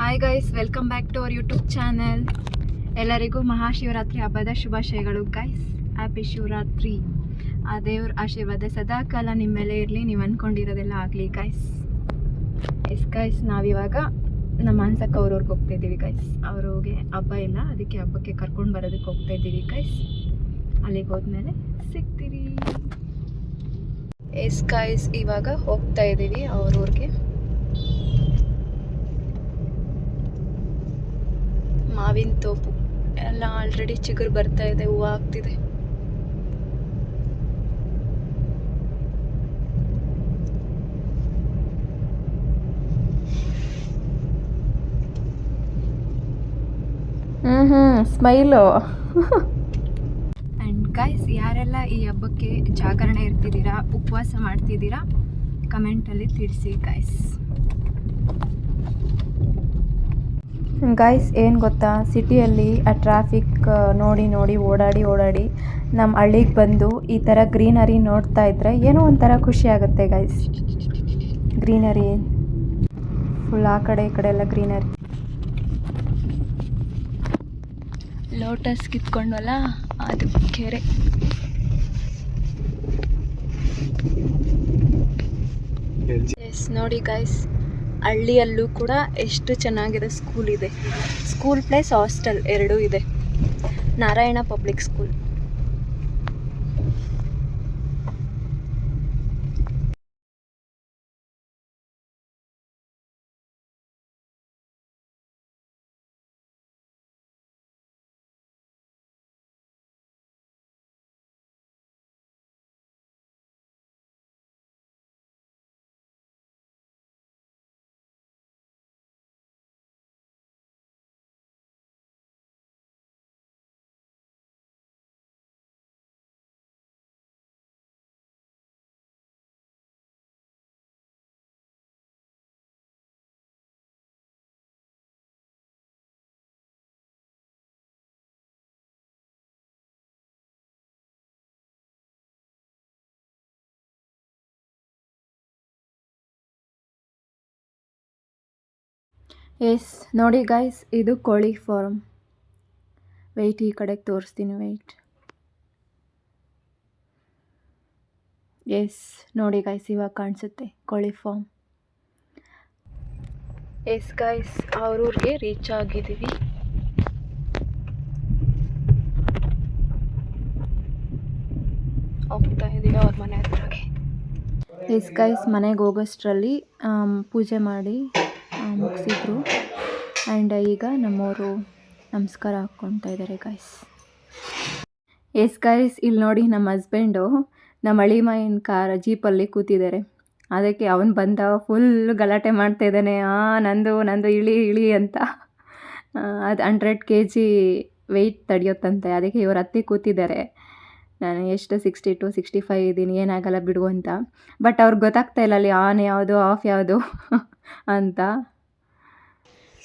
Hi guys, welcome back to our YouTube channel. ಎಲ್ಲರಿಗೂ ಮಹಾಶಿವರಾತ್ರಿ ಹಬ್ಬದ ಶುಭಾಶಯಗಳು ಗೈಸ್. ಹ್ಯಾಪಿ ಶಿವರಾತ್ರಿ. ಆ ದೇವ್ರ ಆಶೀರ್ವಾದ ಸದಾಕಾಲ ನಿಮ್ಮ ಮೇಲೆ ಇರಲಿ, ನೀವು ಅಂದ್ಕೊಂಡಿರೋದೆಲ್ಲ ಆಗಲಿ ಗೈಸ್. ಗೈಸ್, ನಾವಿವಾಗ ನಮ್ಮ ಅನ್ಸಕ್ಕೆ ಅವ್ರವ್ರಿಗೆ ಹೋಗ್ತಾ ಇದ್ದೀವಿ ಗೈಸ್. ಅವ್ರಿಗೆ ಹಬ್ಬ ಇಲ್ಲ, ಅದಕ್ಕೆ ಹಬ್ಬಕ್ಕೆ ಕರ್ಕೊಂಡು ಬರೋದಕ್ಕೆ ಹೋಗ್ತಾ ಇದ್ದೀವಿ ಗೈಸ್. ಅಲ್ಲಿಗೆ ಹೋದ್ಮೇಲೆ ಸಿಗ್ತೀವಿ. ಗೈಸ್, ಇವಾಗ ಹೋಗ್ತಾ ಇದ್ದೀವಿ ಅವ್ರವ್ರಿಗೆ. ಮಾವಿನ ತೋಪು ಎಲ್ಲ ಆಲ್ರೆಡಿ ಚಿಗುರು ಬರ್ತಾ ಇದೆ, ಹೂವು ಆಗ್ತಿದೆ. ಸ್ಮೈಲು. ಆ್ಯಂಡ್ ಗೈಸ್, ಯಾರೆಲ್ಲ ಈ ಹಬ್ಬಕ್ಕೆ ಜಾಗರಣೆ ಇರ್ತಿದ್ದೀರಾ, ಉಪವಾಸ ಮಾಡ್ತಿದ್ದೀರಾ, ಕಮೆಂಟಲ್ಲಿ ತಿಳಿಸಿ ಗೈಸ್. ಗೈಸ್, ಏನು ಗೊತ್ತಾ, ಸಿಟಿಯಲ್ಲಿ ಆ ಟ್ರಾಫಿಕ್ ನೋಡಿ ಓಡಾಡಿ ನಮ್ಮ ಹಳ್ಳಿಗೆ ಬಂದು ಈ ಥರ ಗ್ರೀನರಿ ನೋಡ್ತಾ ಇದ್ದರೆ ಏನೋ ಒಂಥರ ಖುಷಿ ಆಗುತ್ತೆ ಗೈಸ್. ಗ್ರೀನರಿ ಫುಲ್, ಆ ಕಡೆ ಈ ಕಡೆ ಎಲ್ಲ ಗ್ರೀನರಿ. ಲೋಟಸ್ ಕಿತ್ಕೊಂಡಲ್ಲ, ಅದು ಕೆರೆ. ಎಸ್, ನೋಡಿ ಗೈಸ್, ಹಳ್ಳಿಯಲ್ಲೂ ಕೂಡ ಎಷ್ಟು ಚೆನ್ನಾಗಿದೆ. ಸ್ಕೂಲ್ ಇದೆ, ಸ್ಕೂಲ್ ಪ್ಲಸ್ ಹಾಸ್ಟೆಲ್ ಎರಡೂ ಇದೆ. Narayana public school. ಎಸ್, ನೋಡಿ ಗೈಸ್, ಇದು ಕೋಳಿ ಫಾರ್ಮ್. ವೆಯ್ಟ್, ಈ ಕಡೆಗೆ ತೋರಿಸ್ತೀನಿ, ವೆಯ್ಟ್. ಎಸ್, ನೋಡಿ ಗೈಸ್, ಇವಾಗ ಕಾಣಿಸುತ್ತೆ ಕೋಳಿ ಫಾರ್ಮ್. ಎಸ್ ಗೈಸ್, ಅವ್ರೂರಿಗೆ ರೀಚ್ ಆಗಿದ್ದೀವಿ. ಹೋಗ್ತಾ ಇದ್ದೀವಿ ಅವ್ರ ಮನೆ ಹತ್ರಗೆ. ಎಸ್ ಗೈಸ್, ಮನೆಗೆ ಹೋಗೋಷ್ಟರಲ್ಲಿ ಪೂಜೆ ಮಾಡಿ ಮುಗಿಸಿದ್ರು. ಆ್ಯಂಡ್ ಈಗ ನಮ್ಮವರು ನಮಸ್ಕಾರ ಹಾಕ್ಕೊತಾ ಇದ್ದಾರೆ ಗೈಸ್. ಎಸ್ ಗೈಸ್, ಇಲ್ಲಿ ನೋಡಿ, ನಮ್ಮ ಹಸ್ಬೆಂಡು ನಮ್ಮ ಅಳಿಮಯ್ಯನ ಜೀಪಲ್ಲಿ ಕೂತಿದ್ದಾರೆ. ಅದಕ್ಕೆ ಅವನು ಬಂದ ಫುಲ್ ಗಲಾಟೆ ಮಾಡ್ತಾ ಇದ್ದಾನೆ. ನಂದು ಇಳಿ ಅಂತ. ಅದು 100 kg ವೆಯ್ಟ್ ತಡೆಯುತ್ತಂತೆ. ಅದಕ್ಕೆ ಇವರು ಹತ್ತಿ ಕೂತಿದ್ದಾರೆ. ನಾನು ಎಷ್ಟು 62, 65 ಇದ್ದೀನಿ, ಏನಾಗಲ್ಲ ಬಿಡು ಅಂತ. ಬಟ್ ಅವ್ರಿಗೆ ಗೊತ್ತಾಗ್ತಾ ಇಲ್ಲ ಅಲ್ಲಿ ಆನ್ ಯಾವುದು ಆಫ್ ಯಾವುದು ಅಂತ.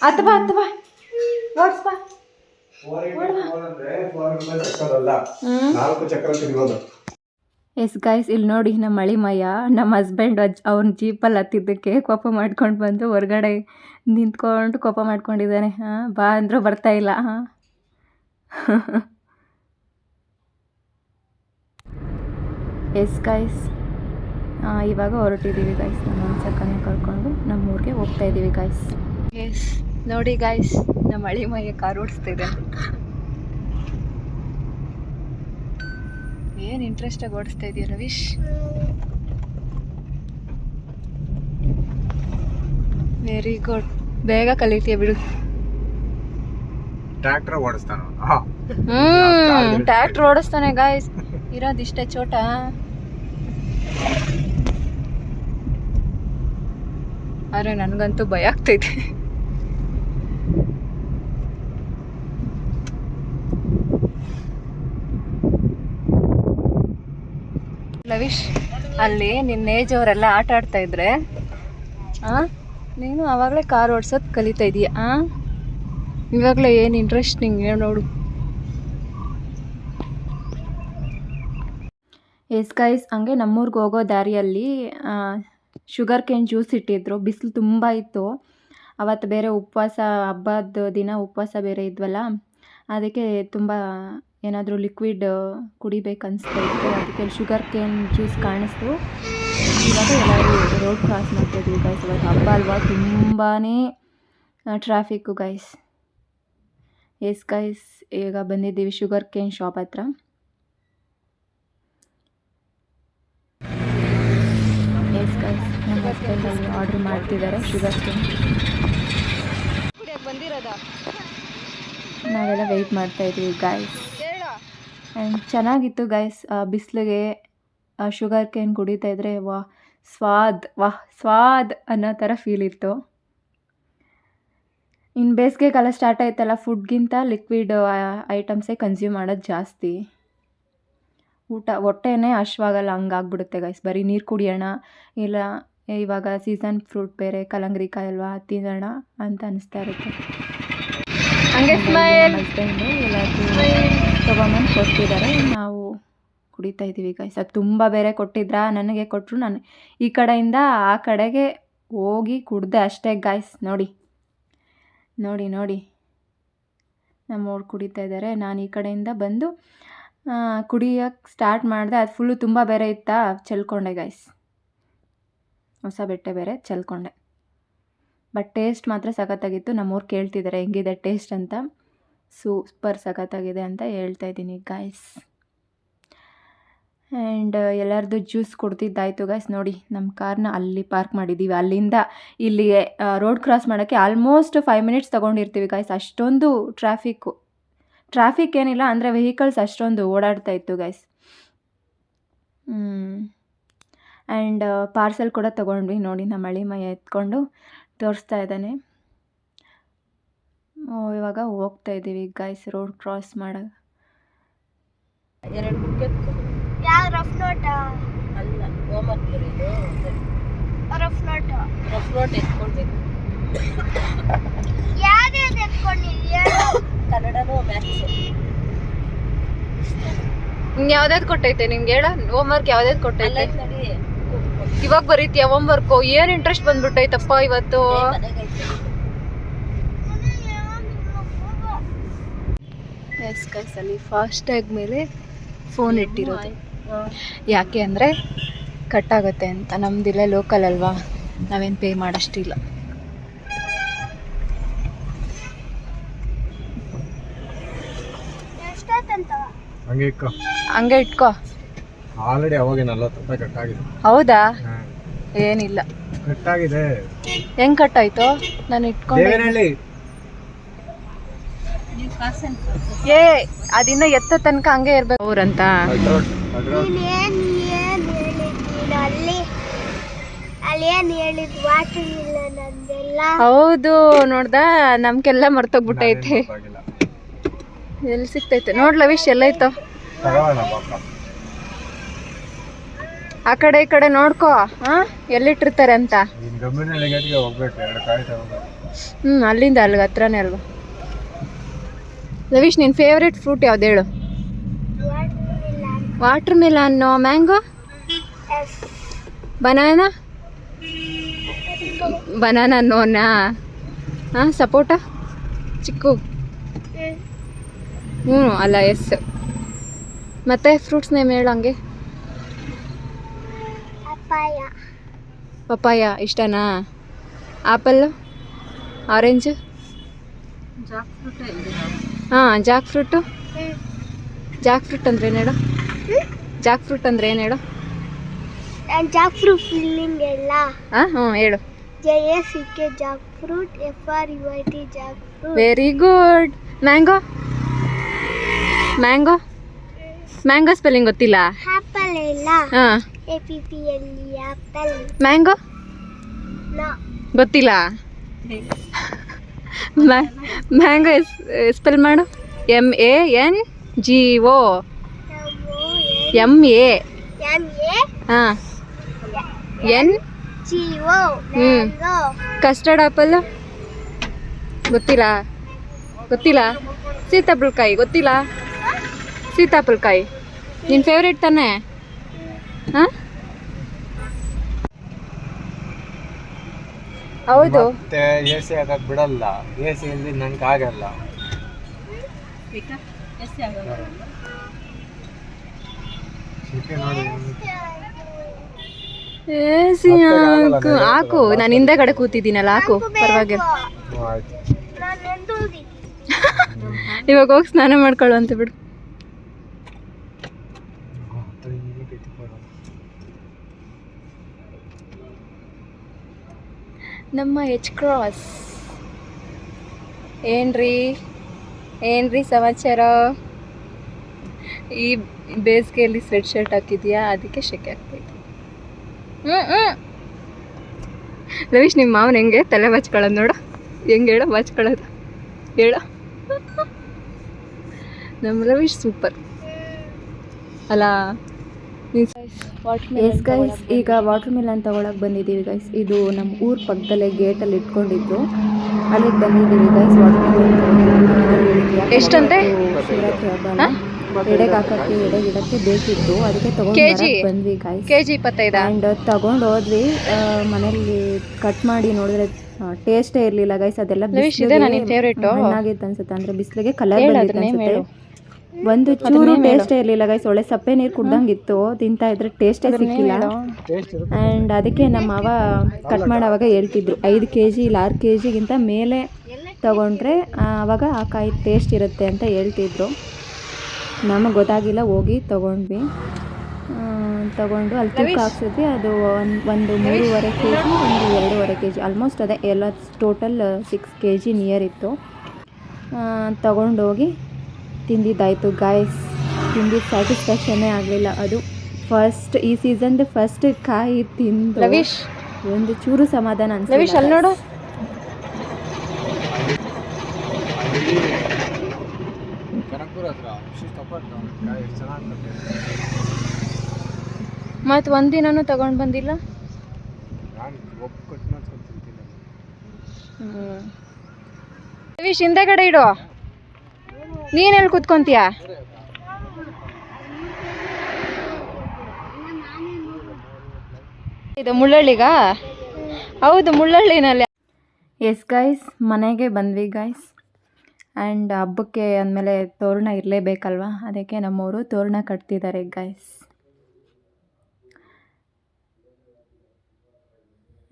ಅಥವಾ ಎಸ್ ಗೈಸ್, ಇಲ್ಲಿ ನೋಡಿ, ನಮ್ಮ ಅಳಿಮಯ್ಯ ನಮ್ಮ ಹಸ್ಬೆಂಡ್ ಅವ್ನ ಜೀಪಲ್ಲಿ ಹತ್ತಿದ್ದಕ್ಕೆ ಕೋಪ ಮಾಡ್ಕೊಂಡು ಬಂದು ಹೊರಗಡೆ ನಿಂತ್ಕೊಂಡು ಕೋಪ ಮಾಡ್ಕೊಂಡಿದ್ದಾನೆ. ಬಾ ಅಂದರೂ ಬರ್ತಾ ಇಲ್ಲ. ಎಸ್ ಗೈಸ್, ಇವಾಗ ಹೊರಟಿದ್ದೀವಿ ಗೈಸ್. ನಮ್ಮ ಅನ್ಸಕ್ಕನ್ನು ಕರ್ಕೊಂಡು ನಮ್ಮೂರಿಗೆ ಹೋಗ್ತಾ ಇದ್ದೀವಿ ಗೈಸ್. ಎಸ್, ನೋಡಿ ಗೈಸ್, ನಮ್ಮ ಅಳಿಮಯ್ಯ ಕಾರ್ ಓಡಿಸ್ತಿದೆ. ಏನು ಇಂಟ್ರೆಸ್ಟಾಗಿ ಓಡಿಸ್ತಾ ಇದೆಯಾ ರವೀಶ್? ವೆರಿ ಗುಡ್, ಬೇಗ ಕಲಿತೀಯ ಬಿಡು. ಟ್ರ್ಯಾಕ್ಟರ್ ಓಡಿಸ್ತಾನೆ. ಟ್ರ್ಯಾಕ್ಟರ್ ಓಡಿಸ್ತಾನೆ ಗಾಯ್ಸ್. ಇರೋದಿಷ್ಟೇ ಚೋಟ. ಆದರೆ ನನಗಂತೂ ಭಯ ಆಗ್ತೈತೆ. ಲವಿಶ್, ಅಲ್ಲಿ ನಿನ್ನ ಏಜ್ ಅವರೆಲ್ಲ ಆಟ ಆಡ್ತಾ ಇದ್ರೆ ನೀನು ಆವಾಗಲೇ ಕಾರ್ ಓಡಿಸೋದು ಕಲಿತಾ ಇದೀಯ. ಇವಾಗಲೇ ಏನು ಇಂಟ್ರೆಸ್ಟ್ ನಿಂಗೆ ನೋಡು. ಎಸ್ ಗೈಸ್, ಹಂಗೆ ನಮ್ಮೂರಿಗೆ ಹೋಗೋ ದಾರಿಯಲ್ಲಿ ಶುಗರ್ ಕೇನ್ ಜ್ಯೂಸ್ ಇಟ್ಟಿದ್ರು. ಬಿಸಿಲು ತುಂಬ ಇತ್ತು. ಅವತ್ತು ಬೇರೆ ಉಪವಾಸ, ಹಬ್ಬದ ದಿನ ಉಪವಾಸ ಬೇರೆ ಇದ್ವಲ್ಲ, ಅದಕ್ಕೆ ತುಂಬ ಏನಾದರೂ ಲಿಕ್ವಿಡ್ ಕುಡಿಬೇಕು ಅನಿಸ್ತಾ ಇತ್ತು. ಅದಕ್ಕೆ ಶುಗರ್ ಕೇನ್ ಜ್ಯೂಸ್ ಕಾಣಿಸ್ತು. ಇವಾಗ ಎಲ್ಲರೂ ರೋಡ್ ಕ್ರಾಸ್ ಮಾಡ್ತಾಯಿದ್ವಿ ಗೈಸ್. ಇವತ್ತು ಹಬ್ಬ ಅಲ್ವಾ, ತುಂಬಾ ಟ್ರಾಫಿಕ್ಕು ಗೈಸ್. ಎಸ್ ಗೈಸ್, ಈಗ ಬಂದಿದ್ದೀವಿ ಶುಗರ್ ಕೇನ್ ಶಾಪ್ ಹತ್ರ. ಎಸ್ ಗೈಸ್, ನಮ್ಮ ಹಸ್ಬೆಂಡಲ್ಲಿ ಆರ್ಡ್ರ್ ಮಾಡ್ತಿದ್ದಾರೆ ಶುಗರ್ ಕೇನ್. ನಾವೆಲ್ಲ ವೆಯ್ಟ್ ಮಾಡ್ತಾಯಿದ್ವಿ ಗೈಸ್. ಆ್ಯಂಡ್ ಚೆನ್ನಾಗಿತ್ತು ಗೈಸ್. ಬಿಸಿಲಿಗೆ ಶುಗರ್ ಕೇನ್ ಕುಡಿತಾ ಇದ್ರೆ ಸ್ವಾದ್ ಅನ್ನೋ ಥರ ಫೀಲ್ ಇತ್ತು. ಇನ್ನು ಬೇಸಿಗೆಗಾಲ ಸ್ಟಾರ್ಟ್ ಆಯ್ತಲ್ಲ, ಫುಡ್ಗಿಂತ ಲಿಕ್ವಿಡ್ ಐಟಮ್ಸೇ ಕನ್ಸ್ಯೂಮ್ ಮಾಡೋದು ಜಾಸ್ತಿ. ಹೊಟ್ಟೆನೇ ಹಶ್ವಾಗಲ್ಲ, ಹಂಗಾಗ್ಬಿಡುತ್ತೆ ಗೈಸ್. ಬರೀ ನೀರು ಕುಡಿಯೋಣ, ಇಲ್ಲ ಇವಾಗ ಸೀಸನ್ ಫ್ರೂಟ್ ಬೇರೆ ಕಲ್ಲಂಗಡಿ ಅಲ್ವಾ, ತಿನ್ನೋಣ ಅಂತ ಅನಿಸ್ತಾ ಇರುತ್ತೆ. ಹಂಗೆ ಹಸ್ಬೆಂಡು ಎಲ್ಲರಿಗೂ ತೊಗೊಂಬಂದು ಕೊಟ್ಟಿದ್ದಾರೆ, ನಾವು ಕುಡಿತಾ ಇದ್ದೀವಿ ಗೈಸ್. ಅದು ತುಂಬ ಬೇರೆ ಕೊಟ್ಟಿದ್ರಾ, ನನಗೆ ಕೊಟ್ಟರು. ನಾನು ಈ ಕಡೆಯಿಂದ ಆ ಕಡೆಗೆ ಹೋಗಿ ಕುಡ್ದೆ ಅಷ್ಟೇ ಗೈಸ್. ನೋಡಿ ನಮ್ಮವ್ರು ಕುಡಿತಾ ಇದ್ದಾರೆ. ನಾನು ಈ ಕಡೆಯಿಂದ ಬಂದು ಕುಡಿಯೋಕ್ಕೆ ಸ್ಟಾರ್ಟ್ ಮಾಡಿದೆ. ಅದು ಫುಲ್ಲು ತುಂಬ ಬೇರೆ ಇತ್ತಾ, ಚೆಲ್ಕೊಂಡೆ ಗೈಸ್. ಹೊಸ ಬೆಟ್ಟೆ ಬೇರೆ ಚೆಲ್ಕೊಂಡೆ. ಬಟ್ ಟೇಸ್ಟ್ ಮಾತ್ರ ಸಖತ್ತಾಗಿತ್ತು. ನಮ್ಮವ್ರು ಕೇಳ್ತಿದ್ದಾರೆ ಹೆಂಗಿದೆ ಟೇಸ್ಟ್ ಅಂತ. ಸೂಪರ್ ಸಖತ್ತಾಗಿದೆ ಅಂತ ಹೇಳ್ತಾ ಇದ್ದೀನಿ ಗೈಸ್. ಆ್ಯಂಡ್ ಎಲ್ಲರದ್ದು ಜ್ಯೂಸ್ ಕೊಡ್ತಿದ್ದಾಯಿತು ಗೈಸ್. ನೋಡಿ, ನಮ್ಮ ಕಾರ್ನ ಅಲ್ಲಿ ಪಾರ್ಕ್ ಮಾಡಿದ್ದೀವಿ. ಅಲ್ಲಿಂದ ಇಲ್ಲಿಗೆ ರೋಡ್ ಕ್ರಾಸ್ ಮಾಡೋಕ್ಕೆ ಆಲ್ಮೋಸ್ಟ್ 5 ಮಿನಿಟ್ಸ್ ತೊಗೊಂಡಿರ್ತೀವಿ ಗೈಸ್. ಅಷ್ಟೊಂದು ಟ್ರಾಫಿಕ್ ಏನಿಲ್ಲ, ಅಂದರೆ ವೆಹಿಕಲ್ಸ್ ಅಷ್ಟೊಂದು ಓಡಾಡ್ತಾ ಇತ್ತು ಗೈಸ್. ಆ್ಯಂಡ್ ಪಾರ್ಸೆಲ್ ಕೂಡ ತೊಗೊಂಡ್ವಿ. ನೋಡಿ, ನಮ್ಮ ಅಳಿಮಯ್ಯ ಎತ್ಕೊಂಡು ತೋರಿಸ್ತಾ ಇದ್ದಾನೆ. ಇವಾಗ ಹೋಗ್ತಾ ಇದ್ದೀವಿ ಗೈಸ್ ರೋಡ್ ಕ್ರಾಸ್ ಮಾಡೋ. ಯಾವ್ದಾದ್ರು ಕೊಟ್ಟೈತೆ ನಿಂಗೆ? ಹೇಳ, ಹೋಮ್ವರ್ಕ್ ಯಾವ್ದಾದ್ರು ಕೊಟ್ಟೈತೆ? ಇವಾಗ ಬರೀತೀಯ ಹೋಮ್ವರ್ಕು? ಏನು ಇಂಟ್ರೆಸ್ಟ್ ಬಂದ್ಬಿಟ್ಟೈತಪ್ಪ ಇವತ್ತು. ಎಸ್ ಗೈಸ್, ಅಲ್ಲಿ ಫಾಸ್ಟ್ಯಾಗ್ ಮೇಲೆ ಫೋನ್ ಇಟ್ಟಿರೋದು. ಯಾಕೆ ಅಂದರೆ ಕಟ್ಟಾಗುತ್ತೆ ಅಂತ. ನಮ್ದಿಲ್ಲ ಲೋಕಲ್ ಅಲ್ವಾ, ನಾವೇನು ಪೇ ಮಾಡೋಷ್ಟಿಲ್ಲ. ಹಂಗೆ ಇಟ್ಕೋ. ಆಲ್ರೆಡಿ ಅವಾಗ 40 ರೂಪಾಯಿ ಕಟ್ಟಾಗಿದೆ. ಹೌದಾ? ಏನಿಲ್ಲ, ಕಟ್ಟಾಗಿದೆ. ಹೆಂಗ್ ಕಟ್ಟಾಯ್ತು? ನಾನು ಇಟ್ಕೊಂಡೆ. ಅದಿನ್ನ ಎತ್ತ ತನಕ ಹಂಗೆ ಇರ್ಬೇಕು ಅವ್ರಂತ. ಹೌದು, ನೋಡ್ದ, ನಮ್ಗೆಲ್ಲ ಮರ್ತೋಗ್ಬಿಟ್ಟೈತೆ. ಎಲ್ಲಿ ಸಿಕ್ತೈತೆ ನೋಡ್ಲ ವಿಷ್ ಎಲ್ಲ ಐತೋ. ಆ ಕಡೆ ಈ ಕಡೆ ನೋಡ್ಕೋ, ಎಲ್ಲಿಟ್ಟಿರ್ತಾರೆ ಅಂತ. ಅಲ್ಲಿಂದ ಅಲ್ಲಿಗೆ ಹತ್ರನೇ ಅಲ್ವಾ. ಲವಿಶ್, ನಿನ್ನ ಫೇವ್ರೆಟ್ ಫ್ರೂಟ್ ಯಾವ್ದು ಹೇಳು? ವಾಟರ್ ಮೆಲನ್, ಮ್ಯಾಂಗೋ, ಬನಾನಾ ನೋನಾ, ಸಪೋಟ, ಚಿಕ್ಕು, ಅಲ್ಲ ಎಸ್. ಮತ್ತೆ ಫ್ರೂಟ್ಸ್ ನೇಮ್ ಹೇಳು ಹಂಗೆ. ಪಪಾಯ ಇಷ್ಟನಾ? Apple, orange, Jack fruit. Jack fruit ಅಂದ್ರೆ ಏನು ಹೇಳು? ಜಾಕ್ ಫ್ರೂಟ್ ಅಂದ್ರೆ ಏನು ಹೇಳು? ಜಾಕ್ ಫ್ರೂಟ್ ಫೀಲಿಂಗ್ ಎಲ್ಲ. ಹೇಳು. JACK Jack fruit, FRUIT Jack fruit. Very good. Mango spelling ಗೊತ್ತಿಲ್ಲ? ಆಪಲ್ ಇಲ್ಲ. APPLE apple. ಮ್ಯಾಂಗೋ ಗೊತ್ತಿಲ್ಲ? ಮ್ಯಾಂಗೋ ಸ್ಪೆಲ್ ಮಾಡು. MANGO. MA. NGO. Custard apple ಗೊತ್ತಿಲ್ಲ? ಸೀತಾಫಲಕಾಯಿ ಗೊತ್ತಿಲ್ಲ? ಸೀತಾಫಲಕಾಯಿ ನಿನ್ನ ಫೇವ್ರೇಟ್ ತಾನೇ? ಹೌದು. ಮತ್ತೆ ಎ ಸಿ ಹಾಕಕ್ ಬಿಡಲ್ಲ, ಎ ಸಿ ಇಲ್ದಿ ನಂಗೆ ಆಗಲ್ಲ. ಶೆಕೆ ನೋಡಿ. ಹಾಕು, ನಾನು ಹಿಂದೆಗಡೆ ಕೂತಿದ್ದೀನಲ್ಲ, ಹಾಕು, ಪರವಾಗಿಲ್ಲ. ಆಯ್ತು. ನಾನು ನೆಂದೋದಿ. ಇವಾಗ ಹೋಗಿ ಸ್ನಾನ ಮಾಡ್ಕೊಳ್ಳು ಅಂತ ಬಿಡು. ನಮ್ಮ ಎಚ್ ಕ್ರಾಸ್. ಏನ್ರಿ ಸಮಾಚಾರ? ಈ ಬೇಸಿಗೆಯಲ್ಲಿ ಸ್ವೆಟ್ ಶರ್ಟ್ ಹಾಕಿದ್ಯಾ, ಅದಕ್ಕೆ ಶೆಕೆ ಆಗ್ತೈತೆ. ರವೀಶ್, ನಿಮ್ಮ ಮಾವನ ಹೆಂಗೆ ತಲೆ ಬಾಚ್ಕೊಳ್ಳೋದು ನೋಡು, ಹೆಂಗೆ ಹೇಳೋ ಬಾಚ್ಕೊಳ್ಳೋದು ಹೇಳ. ನಮ್ಮ ರವೀಶ್ ಸೂಪರ್ ಅಲ್ಲ. ಎಸ್ ಗೈಸ್, ಈಗ ವಾಟರ್ ಮೆಲನ್ ತಗೊಳಕ್ಕೆ ಬಂದಿದ್ದೀವಿ ಗೈಸ್. ಇದು ನಮ್ಮ ಊರ ಪಕ್ಕದಲ್ಲೇ ಗೇಟಲ್ಲಿ ಇಟ್ಕೊಂಡಿದ್ದು, ಅಲ್ಲಿಗೆ ಬಂದಿದ್ದೀವಿ ಗೈಸ್. ವಾಟರ್ ಮೆಲನ್ ಎಷ್ಟಂತೆ? ಶಿವರಾತ್ರಿ ಹಬ್ಬ ಎಡೆಗೆ ಹಾಕೋಕ್ಕೆ, ಎಡೆ ಗಿಡಕ್ಕೆ ಬೇಕಿತ್ತು, ಅದಕ್ಕೆ ತಗೊಂಡು ಬಂದ್ವಿ ಗೈಸ್. ಕೆಜಿ 25. ಆ್ಯಂಡ್ ತಗೊಂಡು ಹೋದ್ವಿ. ಮನೇಲಿ ಕಟ್ ಮಾಡಿ ನೋಡಿದ್ರೆ ಟೇಸ್ಟೇ ಇರಲಿಲ್ಲ ಗೈಸ್. ಅದೆಲ್ಲ ಹಣ್ಣಾಗಿತ್ತು ಅನ್ಸುತ್ತೆ, ಅಂದರೆ ಬಿಸಿಲಿಗೆ ಕಲರ್ ಬಂದಿತ್ತು ಅನ್ಸುತ್ತೆ. ಒಂದು ಚೂರು ಟೇಸ್ಟೇ ಇರಲಿಲ್ಲ ಗೈಸ್. ಒಳ್ಳೆ ಸಪ್ಪೆ ನೀರು ಕುಡ್ದಂಗಿತ್ತು, ತಿಂತಾ ಇದ್ರೆ ಟೇಸ್ಟೇ ಸಿಕ್ಕಿಲ್ಲ. ಆ್ಯಂಡ್ ಅದಕ್ಕೆ ನಮ್ಮ ಮಾವ ಕಟ್ ಮಾಡೋವಾಗ ಹೇಳ್ತಿದ್ರು 5 kg ಇಲ್ಲ 6 kgಗಿಂತ ಮೇಲೆ ತಗೊಂಡ್ರೆ ಆವಾಗ ಆ ಕಾಯಿ ಟೇಸ್ಟ್ ಇರುತ್ತೆ ಅಂತ ಹೇಳ್ತಿದ್ರು. ನಮಗೆ ಗೊತ್ತಾಗಿಲ್ಲ, ಹೋಗಿ ತಗೊಂಡ್ವಿ. ತಗೊಂಡು ಅಲ್ಲಿ ತೂಕ ಹಾಕ್ಸಿದ್ವಿ. ಅದು ಒಂದು 3.5 kg, ಒಂದು 2.5 kg, ಆಲ್ಮೋಸ್ಟ್ ಅದೇ ಎಲ್ಲ ಟೋಟಲ್ 6 kg ನಿಯರ್ ಇತ್ತು. ತಗೊಂಡೋಗಿ ತಿಂದಿದ್ದಾಯಿತು ಗಾಯ್ಸ್. ತಿಂದಿದ್ದು ಸ್ಯಾಟಿಸ್ಫ್ಯಾಕ್ಷನ್ನೇ ಆಗಲಿಲ್ಲ. ಅದು ಫಸ್ಟ್ ಈ ಸೀಸನ್ದು ಫಸ್ಟ್ ಕಾಯಿ ತಿಂದು ಒಂದು ಚೂರು ಸಮಾಧಾನ ಅನ್ಸಿಲ್ಲ. ಅಲ್ಲಿ ನೋಡು, ಮತ್ತು ಒಂದಿನೂ ತಗೊಂಡು ಬಂದಿಲ್ಲ. ರವೀಶ್, ಹಿಂದೆಗಡೆ ಇಡು, ನೀನೆಲ್ಲಿ ಕೂತ್ಕೊಂತೀಯ? ಇದು ಮುಳ್ಳಳ್ಳಿಗ? ಹೌದು, ಮುಳ್ಳಳ್ಳಿನಲ್ಲಿ. ಎಸ್ ಗೈಸ್, ಮನೆಗೆ ಬಂದ್ವಿ ಗೈಸ್. ಆ್ಯಂಡ್ ಹಬ್ಬಕ್ಕೆ ಅಂದಮೇಲೆ ತೋರಣ ಇರಲೇಬೇಕಲ್ವ, ಅದಕ್ಕೆ ನಮ್ಮವರು ತೋರಣ ಕಟ್ತಿದ್ದಾರೆ ಗೈಸ್.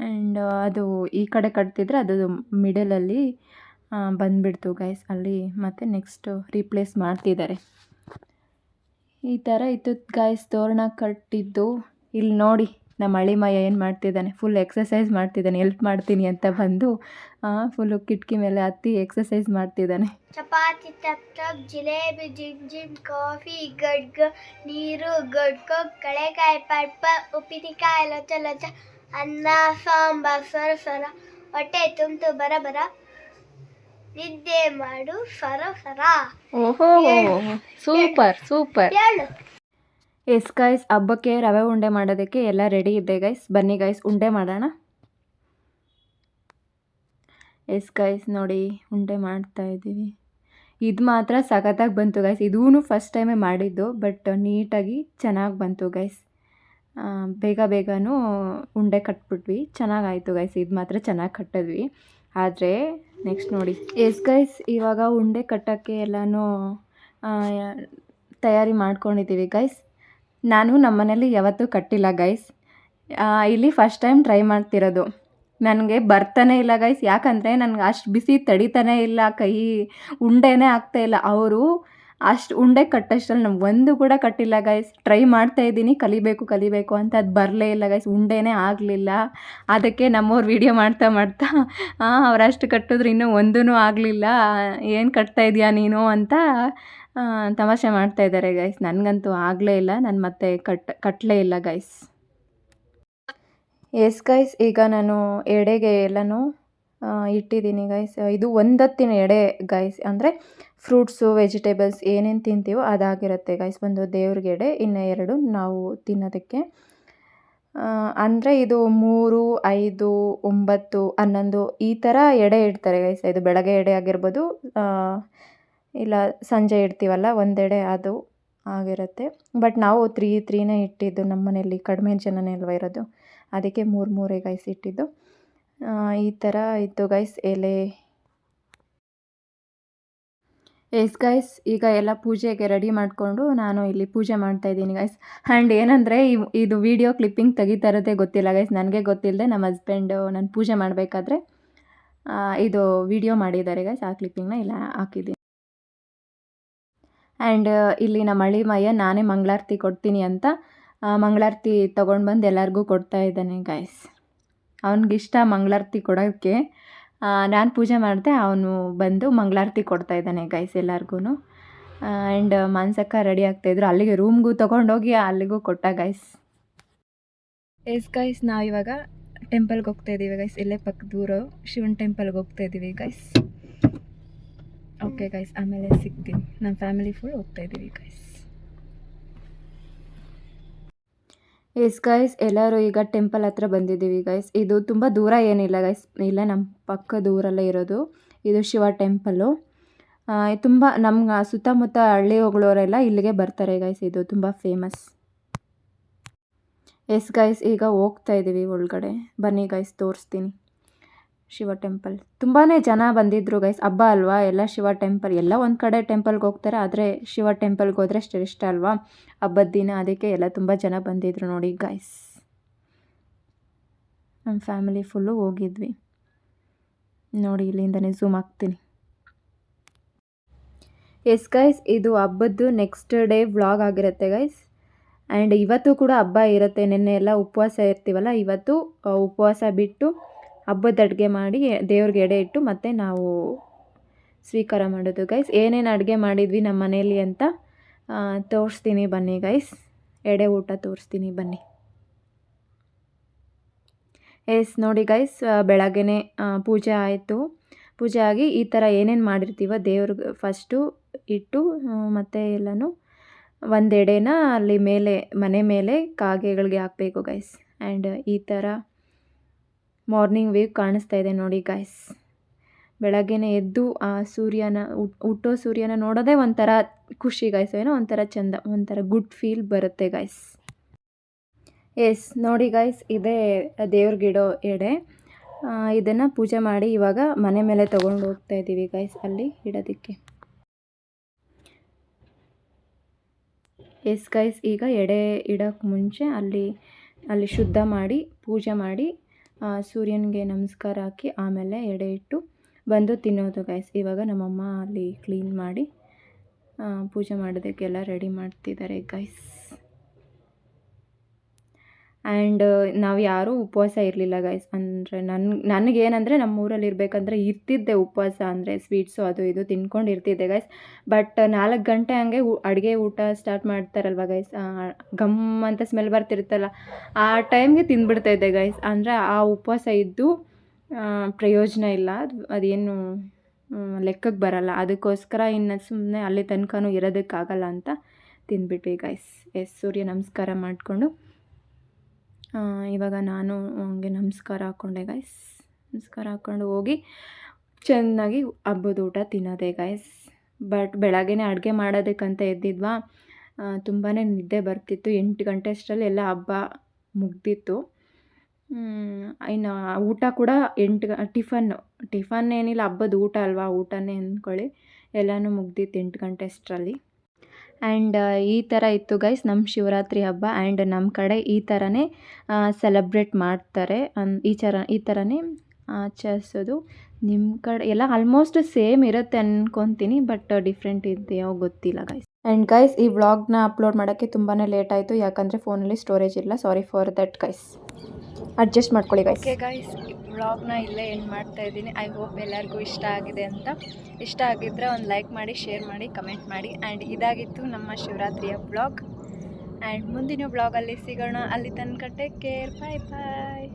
ಆ್ಯಂಡ್ ಅದು ಈ ಕಡೆ ಕಟ್ತಿದ್ರೆ ಅದು ಮಿಡಲಲ್ಲಿ ಬಂದುಬಿಡ್ತು ಗೈಸ್, ಅಲ್ಲಿ ಮತ್ತೆ ನೆಕ್ಸ್ಟು ರೀಪ್ಲೇಸ್ ಮಾಡ್ತಿದ್ದಾರೆ. ಈ ಥರ ಇತ್ತು ಗೈಸ್ ತೋರಣ ಕಟ್ಟಿದ್ದು. ಇಲ್ಲಿ ನೋಡಿ ನಮ್ಮ ಅಳಿಮಯ್ಯ ಏನು ಮಾಡ್ತಿದ್ದಾನೆ, ಫುಲ್ ಎಕ್ಸಸೈಸ್ ಮಾಡ್ತಿದ್ದಾನೆ. ಎಲ್ಪ್ ಮಾಡ್ತೀನಿ ಅಂತ ಬಂದು ಫುಲ್ಲು ಕಿಟಕಿ ಮೇಲೆ ಹತ್ತಿ ಎಕ್ಸಸೈಸ್ ಮಾಡ್ತಿದ್ದಾನೆ. ಚಪಾತಿ ಟಪ್ ಟಪ್, ಜಿಲೇಬಿ ಜಿಮ್ ಜಿಮ್, ಕಾಫಿ ಗಡ್ಗ, ನೀರು ಗಡ್ಗ, ಕಳೆಕಾಯಿ ಪಡ್ಪ, ಉಪ್ಪಿನಕಾಯಿ ಲೊಚ ಲೊಚ, ಅನ್ನ ಸಾಂಬಾರ್ ಸರ ಸರ, ಹೊಟ್ಟೆ ತುಂಬಿತು ಬರ ಬರ, ನಿದ್ದೆ ಮಾಡು ಸರ ಸರ. ಓಹೋ, ಸೂಪರ್ ಸೂಪರ್. ಎಸ್ ಗೈಸ್, ಹಬ್ಬಕ್ಕೆ ರವೆ ಉಂಡೆ ಮಾಡೋದಕ್ಕೆ ಎಲ್ಲ ರೆಡಿ ಇದೆ ಗೈಸ್. ಬನ್ನಿ ಗೈಸ್, ಉಂಡೆ ಮಾಡೋಣ. ಎಸ್ ಗೈಸ್, ನೋಡಿ ಉಂಡೆ ಮಾಡ್ತಾ ಇದ್ದೀವಿ. ಇದು ಮಾತ್ರ ಸಖತ್ತಾಗಿ ಬಂತು ಗೈಸ್. ಇದೂ ಫಸ್ಟ್ ಟೈಮೇ ಮಾಡಿದ್ದು, ಬಟ್ ನೀಟಾಗಿ ಚೆನ್ನಾಗಿ ಬಂತು ಗೈಸ್. ಬೇಗನೂ ಉಂಡೆ ಕಟ್ಬಿಟ್ವಿ, ಚೆನ್ನಾಗಾಯಿತು ಗೈಸ್. ಇದು ಮಾತ್ರ ಚೆನ್ನಾಗಿ ಕಟ್ಟಿದ್ವಿ. ಆದರೆ ನೆಕ್ಸ್ಟ್ ನೋಡಿ ಎಸ್ ಗೈಸ್, ಇವಾಗ ಉಂಡೆ ಕಟ್ಟೋಕ್ಕೆ ಎಲ್ಲನೂ ತಯಾರಿ ಮಾಡ್ಕೊಂಡಿದ್ದೀವಿ ಗೈಸ್. ನಾನು ನಮ್ಮ ಮನೇಲಿ ಯಾವತ್ತೂ ಕಟ್ಟಿಲ್ಲ ಗೈಸ್, ಇಲ್ಲಿ ಫಸ್ಟ್ ಟೈಮ್ ಟ್ರೈ ಮಾಡ್ತಿರೋದು. ನನಗೆ ಬರ್ತಾನೆ ಇಲ್ಲ ಗೈಸ್, ಯಾಕಂದರೆ ನನಗೆ ಅಷ್ಟು ಬಿಸಿ ತಡಿತಾನೇ ಇಲ್ಲ, ಕೈ ಉಂಡೆನೇ ಆಗ್ತಾಯಿಲ್ಲ. ಅವರು ಅಷ್ಟು ಉಂಡೆ ಕಟ್ಟೋಷ್ಟರಲ್ಲಿ ನಮ್ಗೆ ಒಂದು ಕೂಡ ಕಟ್ಟಿಲ್ಲ ಗೈಸ್. ಟ್ರೈ ಮಾಡ್ತಾಯಿದ್ದೀನಿ, ಕಲಿಬೇಕು ಅಂತ, ಅದು ಬರಲೇ ಇಲ್ಲ ಗೈಸ್, ಉಂಡೆನೇ ಆಗಲಿಲ್ಲ. ಅದಕ್ಕೆ ನಮ್ಮವ್ರು ವೀಡಿಯೋ ಮಾಡ್ತಾ ಅವರಷ್ಟು ಕಟ್ಟಿದ್ರು ಇನ್ನೂ ಒಂದೂ ಆಗಲಿಲ್ಲ, ಏನು ಕಟ್ತಾ ಇದೆಯಾ ನೀನು ಅಂತ ತಮಾಷೆ ಮಾಡ್ತಾಯಿದ್ದಾರೆ ಗೈಸ್. ನನಗಂತೂ ಆಗಲೇ ಇಲ್ಲ, ನಾನು ಮತ್ತೆ ಕಟ್ಟಲೇ ಇಲ್ಲ ಗೈಸ್. ಎಸ್ ಗೈಸ್, ಈಗ ನಾನು ಎಡೆಗೆ ಎಲ್ಲನೂ ಇಟ್ಟಿದ್ದೀನಿ ಗೈಸ್. ಇದು ಒಂದೊತ್ತಿನ ಎಡೆ ಗೈಸ್, ಅಂದರೆ ಫ್ರೂಟ್ಸು ವೆಜಿಟೇಬಲ್ಸ್ ಏನೇನು ತಿಂತೀವೋ ಅದಾಗಿರುತ್ತೆ ಗೈಸ್. ಒಂದು ದೇವ್ರಿಗೆ ಎಡೆ, ಇನ್ನು 2 ನಾವು ತಿನ್ನೋದಕ್ಕೆ. ಅಂದರೆ ಇದು 3, 5, 9, 11 ಈ ಥರ ಎಡೆ ಇಡ್ತಾರೆ ಗೈಸ್. ಇದು ಬೆಳಗ್ಗೆ ಎಡೆ ಆಗಿರ್ಬೋದು, ಇಲ್ಲ ಸಂಜೆ ಇಡ್ತೀವಲ್ಲ ಒಂದೆಡೆ, ಅದು ಆಗಿರುತ್ತೆ. ಬಟ್ ನಾವು 3ನೇ ಇಟ್ಟಿದ್ದು. ನಮ್ಮ ಮನೇಲಿ ಕಡಿಮೆ ಜನನೇ ಅಲ್ವ ಇರೋದು, ಅದಕ್ಕೆ 3 ಗೈಸ್ ಇಟ್ಟಿದ್ದು. ಈ ಥರ ಇತ್ತು ಗೈಸ್ ಎಲೆ. ಎಸ್ ಗೈಸ್, ಈಗ ಎಲ್ಲ ಪೂಜೆಗೆ ರೆಡಿ ಮಾಡಿಕೊಂಡು ನಾನು ಇಲ್ಲಿ ಪೂಜೆ ಮಾಡ್ತಾಯಿದ್ದೀನಿ ಗೈಸ್. ಆ್ಯಂಡ್ ಏನಂದರೆ ಇದು ವಿಡಿಯೋ ಕ್ಲಿಪ್ಪಿಂಗ್ ತೆಗಿತಾ ಇರೋದೇ ಗೊತ್ತಿಲ್ಲ ಗೈಸ್, ನನಗೆ ಗೊತ್ತಿಲ್ಲದೆ ನಮ್ಮ ಹಸ್ಬೆಂಡು ನಾನು ಪೂಜೆ ಮಾಡಬೇಕಾದ್ರೆ ಇದು ವಿಡಿಯೋ ಮಾಡಿದ್ದಾರೆ ಗೈಸ್. ಆ ಕ್ಲಿಪ್ಪಿಂಗ್ನ ಇಲ್ಲ ಹಾಕಿದ್ದೀನಿ. ಆ್ಯಂಡ್ ಇಲ್ಲಿ ನಮ್ಮ ಹಳ್ಳಿ ಮಯ್ಯ ನಾನೇ ಮಂಗಳಾರತಿ ಕೊಡ್ತೀನಿ ಅಂತ ಮಂಗಳಾರತಿ ತೊಗೊಂಡು ಬಂದು ಎಲ್ಲರಿಗೂ ಕೊಡ್ತಾ ಇದ್ದಾನೆ ಗೈಸ್. ಅವನಿಗಿಷ್ಟ ಮಂಗಳಾರತಿ ಕೊಡೋಕ್ಕೆ. ನಾನು ಪೂಜೆ ಮಾಡಿದೆ, ಅವನು ಬಂದು ಮಂಗಳಾರತಿ ಕೊಡ್ತಾ ಇದ್ದಾನೆ ಗೈಸ್ ಎಲ್ಲರಿಗೂ. ಆ್ಯಂಡ್ ಮಾನ್ಸಕ್ಕ ರೆಡಿ ಆಗ್ತಾಯಿದ್ರು, ಅಲ್ಲಿಗೆ ರೂಮ್ಗೂ ತೊಗೊಂಡೋಗಿ ಅಲ್ಲಿಗೂ ಕೊಟ್ಟ ಗೈಸ್. ಎಸ್ ಗೈಸ್, ನಾವಿವಾಗ ಟೆಂಪಲ್ಗೆ ಹೋಗ್ತಾ ಇದ್ದೀವಿ ಗೈಸ್. ಇಲ್ಲೇ ಪಕ್ಕದೂರು ಶಿವನ ಟೆಂಪಲ್ಗೆ ಹೋಗ್ತಾ ಇದ್ದೀವಿ ಗೈಸ್. ಓಕೆ ಗೈಸ್, ಆಮೇಲೆ ಸಿಗ್ತೀನಿ. ನಮ್ಮ ಫ್ಯಾಮಿಲಿ ಫುಲ್ ಹೋಗ್ತಾ ಇದ್ದೀವಿ ಗೈಸ್. ಎಸ್ ಗೈಸ್, ಎಲ್ಲರೂ ಈಗ ಟೆಂಪಲ್ ಹತ್ರ ಬಂದಿದ್ದೀವಿ ಗೈಸ್. ಇದು ತುಂಬ ದೂರ ಏನಿಲ್ಲ ಗೈಸ್, ಇಲ್ಲೇ ನಮ್ಮ ಪಕ್ಕದ ಊರಲ್ಲೇ ಇರೋದು ಇದು ಶಿವ ಟೆಂಪಲ್ಲು. ತುಂಬ ನಮ್ಮ ಸುತ್ತಮುತ್ತ ಹಳ್ಳಿ ಹೋಗಳವರೆಲ್ಲ ಇಲ್ಲಿಗೆ ಬರ್ತಾರೆ ಗೈಸ್, ಇದು ತುಂಬ ಫೇಮಸ್. ಎಸ್ ಗೈಸ್, ಈಗ ಹೋಗ್ತಾ ಇದ್ದೀವಿ ಒಳಗಡೆ. ಬನ್ನಿ ಗೈಸ್, ತೋರಿಸ್ತೀನಿ ಶಿವ ಟೆಂಪಲ್. ತುಂಬಾ ಜನ ಬಂದಿದ್ದರು ಗೈಸ್, ಹಬ್ಬ ಅಲ್ವಾ, ಎಲ್ಲ ಶಿವ ಟೆಂಪಲ್ ಎಲ್ಲ ಒಂದು ಕಡೆ ಟೆಂಪಲ್ಗೆ ಹೋಗ್ತಾರೆ, ಆದರೆ ಶಿವ ಟೆಂಪಲ್ಗೆ ಹೋದರೆ ಶ್ರೇಷ್ಠ ಅಲ್ವಾ ಹಬ್ಬದ ದಿನ, ಅದಕ್ಕೆ ಎಲ್ಲ ತುಂಬ ಜನ ಬಂದಿದ್ದರು ನೋಡಿ ಗೈಸ್. ನಮ್ಮ ಫ್ಯಾಮಿಲಿ ಫುಲ್ಲು ಹೋಗಿದ್ವಿ ನೋಡಿ, ಇಲ್ಲಿಂದನೇ ಝೂಮ್ ಆಗ್ತೀನಿ. ಎಸ್ ಗೈಸ್, ಇದು ಹಬ್ಬದ್ದು ನೆಕ್ಸ್ಟ್ ಡೇ ವ್ಲಾಗ್ ಆಗಿರುತ್ತೆ ಗೈಸ್. ಆ್ಯಂಡ್ ಇವತ್ತು ಕೂಡ ಹಬ್ಬ ಇರುತ್ತೆ. ನಿನ್ನೆ ಎಲ್ಲ ಉಪವಾಸ ಇರ್ತೀವಲ್ಲ, ಇವತ್ತು ಉಪವಾಸ ಬಿಟ್ಟು ಹಬ್ಬದ ಅಡುಗೆ ಮಾಡಿ ದೇವ್ರಿಗೆ ಎಡೆ ಇಟ್ಟು ಮತ್ತೆ ನಾವು ಸ್ವೀಕಾರ ಮಾಡೋದು ಗೈಸ್. ಏನೇನು ಅಡುಗೆ ಮಾಡಿದ್ವಿ ನಮ್ಮ ಮನೇಲಿ ಅಂತ ತೋರಿಸ್ತೀನಿ ಬನ್ನಿ ಗೈಸ್. ಎಡೆ ಊಟ ತೋರಿಸ್ತೀನಿ ಬನ್ನಿ. ಎಸ್ ನೋಡಿ ಗೈಸ್, ಬೆಳಗ್ಗೆನೇ ಪೂಜೆ ಆಯಿತು. ಪೂಜೆ ಆಗಿ ಈ ಥರ ಏನೇನು ಮಾಡಿರ್ತೀವೋ ದೇವ್ರಿಗೆ ಫಸ್ಟು ಇಟ್ಟು ಮತ್ತು ಎಲ್ಲನೂ ಒಂದು ಎಡೆನ ಅಲ್ಲಿ ಮೇಲೆ ಮನೆ ಮೇಲೆ ಕಾಗೆಗಳಿಗೆ ಹಾಕಬೇಕು ಗೈಸ್. ಆ್ಯಂಡ್ ಈ ಥರ ಮಾರ್ನಿಂಗ್ ವ್ಯೂ ಕಾಣಿಸ್ತಾ ಇದೆ ನೋಡಿ ಗೈಸ್. ಬೆಳಗ್ಗೆನೇ ಎದ್ದು ಆ ಸೂರ್ಯನ ಹುಟ್ಟೋ ಸೂರ್ಯನ ನೋಡೋದೇ ಒಂಥರ ಖುಷಿ ಗೈಸ್, ಏನೋ ಒಂಥರ ಚೆಂದ, ಒಂಥರ ಗುಡ್ ಫೀಲ್ ಬರುತ್ತೆ ಗೈಸ್. ಎಸ್ ನೋಡಿ ಗೈಸ್, ಇದೇ ದೇವ್ರಿಗಿಡೋ ಎಡೆ. ಇದನ್ನು ಪೂಜೆ ಮಾಡಿ ಇವಾಗ ಮನೆ ಮೇಲೆ ತೊಗೊಂಡು ಹೋಗ್ತಾ ಇದ್ದೀವಿ ಗೈಸ್, ಅಲ್ಲಿ ಇಡೋದಕ್ಕೆ. ಎಸ್ ಗೈಸ್, ಈಗ ಎಡೆ ಇಡೋಕ್ಕೆ ಮುಂಚೆ ಅಲ್ಲಿ ಶುದ್ಧ ಮಾಡಿ ಪೂಜೆ ಮಾಡಿ ಸೂರ್ಯನಿಗೆ ನಮಸ್ಕಾರ ಹಾಕಿ ಆಮೇಲೆ ಎಡೆ ಇಟ್ಟು ಬಂದು ತಿನ್ನೋದು ಗೈಸ್. ಇವಾಗ ನಮ್ಮಮ್ಮ ಅಲ್ಲಿ ಕ್ಲೀನ್ ಮಾಡಿ ಪೂಜೆ ಮಾಡೋದಕ್ಕೆಲ್ಲ ರೆಡಿ ಮಾಡ್ತಿದ್ದಾರೆ ಗೈಸ್. ಆ್ಯಂಡ್ ನಾವು ಯಾರೂ ಉಪವಾಸ ಇರಲಿಲ್ಲ ಗೈಸ್. ಅಂದರೆ ನನಗೇನಂದರೆ ನಮ್ಮೂರಲ್ಲಿ ಇರಬೇಕಂದ್ರೆ ಇರ್ತಿದ್ದೆ ಉಪವಾಸ, ಅಂದರೆ ಸ್ವೀಟ್ಸು ಅದು ಇದು ತಿನ್ಕೊಂಡು ಇರ್ತಿದ್ದೆ ಗೈಸ್. ಬಟ್ 4 ಗಂಟೆ ಹಂಗೆ ಅಡುಗೆ ಊಟ ಸ್ಟಾರ್ಟ್ ಮಾಡ್ತಾರಲ್ವ ಗೈಸ್, ಗಮ್ ಅಂತ ಸ್ಮೆಲ್ ಬರ್ತಿರುತ್ತಲ್ಲ, ಆ ಟೈಮ್ಗೆ ತಿಂದ್ಬಿಡ್ತಾಯಿದ್ದೆ ಗೈಸ್. ಅಂದರೆ ಆ ಉಪವಾಸ ಇದ್ದು ಪ್ರಯೋಜನ ಇಲ್ಲ, ಅದೇನು ಲೆಕ್ಕಕ್ಕೆ ಬರಲ್ಲ. ಅದಕ್ಕೋಸ್ಕರ ಇನ್ನು ಸುಮ್ಮನೆ ಅಲ್ಲಿ ತನಕನೂ ಇರೋದಕ್ಕಾಗಲ್ಲ ಅಂತ ತಿಂದ್ಬಿಟ್ವಿ ಗೈಸ್. ಎಸ್, ಸೂರ್ಯ ನಮಸ್ಕಾರ ಮಾಡಿಕೊಂಡು ಇವಾಗ ನಾನು ಹಂಗೆ ನಮಸ್ಕಾರ ಹಾಕ್ಕೊಂಡೆ ಗೈಸ್. ನಮಸ್ಕಾರ ಹಾಕ್ಕೊಂಡು ಹೋಗಿ ಚೆನ್ನಾಗಿ ಹಬ್ಬದ ಊಟ ತಿನ್ನೋದೆ ಗೈಸ್. ಬಟ್ ಬೆಳಗ್ಗೆನೇ ಅಡುಗೆ ಮಾಡೋದಕ್ಕಂತ ಎದ್ದಿದ್ವಾ, ತುಂಬಾ ನಿದ್ದೆ ಬರ್ತಿತ್ತು. 8 ಗಂಟೆ ಅಷ್ಟರಲ್ಲಿ ಎಲ್ಲ ಹಬ್ಬ ಮುಗ್ದಿತ್ತು. ಇನ್ನು ಊಟ ಕೂಡ ಟಿಫನ್ ಏನಿಲ್ಲ, ಹಬ್ಬದ ಊಟ ಅಲ್ವಾ, ಊಟನೇ ಅಂದ್ಕೊಳ್ಳಿ, ಎಲ್ಲನೂ ಮುಗ್ದಿತ್ತು 8 ಗಂಟೆ ಅಷ್ಟರಲ್ಲಿ. ಆ್ಯಂಡ್ ಈ ಥರ ಇತ್ತು ಗೈಸ್ ನಮ್ಮ ಶಿವರಾತ್ರಿ ಹಬ್ಬ. ಆ್ಯಂಡ್ ನಮ್ಮ ಕಡೆ ಈ ಥರನೇ ಸೆಲೆಬ್ರೇಟ್ ಮಾಡ್ತಾರೆ, ಈ ಥರನೇ ಆಚರಿಸೋದು. ನಿಮ್ಮ ಕಡೆ ಎಲ್ಲ ಆಲ್ಮೋಸ್ಟ್ ಸೇಮ್ ಇರುತ್ತೆ ಅನ್ಕೊತೀನಿ, ಬಟ್ ಡಿಫ್ರೆಂಟ್ ಇದೆಯೋ ಗೊತ್ತಿಲ್ಲ ಗೈಸ್. ಆ್ಯಂಡ್ ಗೈಸ್, ಈ ವ್ಲಾಗ್ನ ಅಪ್ಲೋಡ್ ಮಾಡೋಕ್ಕೆ ತುಂಬಾ ಲೇಟ್ ಆಯಿತು, ಯಾಕಂದರೆ ಫೋನಲ್ಲಿ ಸ್ಟೋರೇಜ್ ಇಲ್ಲ. Sorry for that guys, adjust ಮಾಡ್ಕೊಳ್ಳಿ ಗೈಸ್. ಓಕೆ ಗೈಸ್, ವ್ಲಾಗ್ನ ಇಲ್ಲೇ ಎಂಡ್ ಮಾಡ್ತಾ ಇದ್ದೀನಿ. ಐ ಹೋಪ್ ಎಲ್ಲರಿಗೂ ಇಷ್ಟ ಆಗಿದೆ ಅಂತ. ಇಷ್ಟ ಆಗಿದ್ದರೆ ಒಂದು ಲೈಕ್ ಮಾಡಿ, ಶೇರ್ ಮಾಡಿ, ಕಮೆಂಟ್ ಮಾಡಿ. ಆ್ಯಂಡ್ ಇದಾಗಿತ್ತು ನಮ್ಮ ಶಿವರಾತ್ರಿಯ ವ್ಲಾಗ್. ಆ್ಯಂಡ್ ಮುಂದಿನ ವ್ಲಾಗಲ್ಲಿ ಸಿಗೋಣ. ಅಲ್ಲಿ ತನಕ ಟೇಕ್ ಕೇರ್, ಬಾಯ್ ಬಾಯ್.